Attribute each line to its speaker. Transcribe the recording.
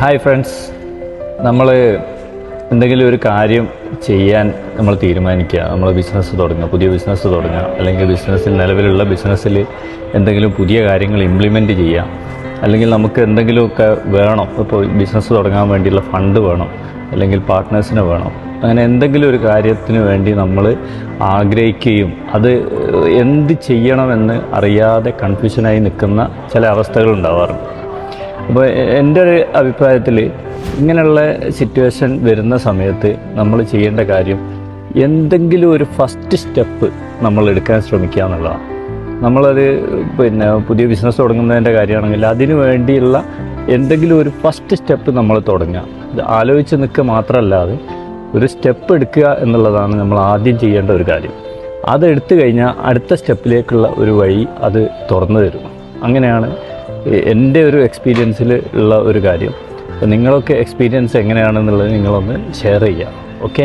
Speaker 1: Hi friends, നമ്മൾ എന്തെങ്കിലും ഒരു കാര്യം ചെയ്യാൻ നമ്മൾ തീരുമാനിക്കുക, നമ്മൾ ബിസിനസ് തുടങ്ങുക, പുതിയ ബിസിനസ് തുടങ്ങുക, അല്ലെങ്കിൽ ബിസിനസ്സിൽ നിലവിലുള്ള ബിസിനസ്സിൽ എന്തെങ്കിലും പുതിയ കാര്യങ്ങൾ ഇംപ്ലിമെൻറ്റ് ചെയ്യുക, അല്ലെങ്കിൽ നമുക്ക് എന്തെങ്കിലുമൊക്കെ വേണം. ഇപ്പോൾ ബിസിനസ് തുടങ്ങാൻ വേണ്ടിയുള്ള ഫണ്ട് വേണം, അല്ലെങ്കിൽ പാർട്ട്നേഴ്സിനെ വേണം. അങ്ങനെ എന്തെങ്കിലും ഒരു കാര്യത്തിന് വേണ്ടി നമ്മൾ ആഗ്രഹിക്കുകയും അത് എന്ത് ചെയ്യണമെന്ന് അറിയാതെ കൺഫ്യൂഷനായി നിൽക്കുന്ന ചില അവസ്ഥകൾ ഉണ്ടാവാറുണ്ട്. അപ്പോൾ എൻ്റെ ഒരു അഭിപ്രായത്തിൽ ഇങ്ങനെയുള്ള സിറ്റുവേഷൻ വരുന്ന സമയത്ത് നമ്മൾ ചെയ്യേണ്ട കാര്യം എന്തെങ്കിലും ഒരു ഫസ്റ്റ് സ്റ്റെപ്പ് നമ്മൾ എടുക്കാൻ ശ്രമിക്കുക എന്നുള്ളതാണ്. നമ്മളത് പുതിയ ബിസിനസ് തുടങ്ങുന്നതിൻ്റെ കാര്യമാണെങ്കിൽ അതിനു വേണ്ടിയുള്ള എന്തെങ്കിലും ഒരു ഫസ്റ്റ് സ്റ്റെപ്പ് നമ്മൾ തുടങ്ങുക. ഇത് ആലോചിച്ച് നിൽക്കുക മാത്രമല്ലാതെ ഒരു സ്റ്റെപ്പ് എടുക്കുക എന്നുള്ളതാണ് നമ്മൾ ആദ്യം ചെയ്യേണ്ട ഒരു കാര്യം. അതെടുത്തു കഴിഞ്ഞാൽ അടുത്ത സ്റ്റെപ്പിലേക്കുള്ള ഒരു വഴി അത് തുറന്നു തരും. അങ്ങനെയാണ് എൻ്റെ ഒരു എക്സ്പീരിയൻസിൽ ഉള്ള ഒരു കാര്യം. നിങ്ങളൊക്കെ എക്സ്പീരിയൻസ് എങ്ങനെയാണെന്നുള്ളത് നിങ്ങളൊന്ന് ഷെയർ ചെയ്യുക. ഓക്കെ.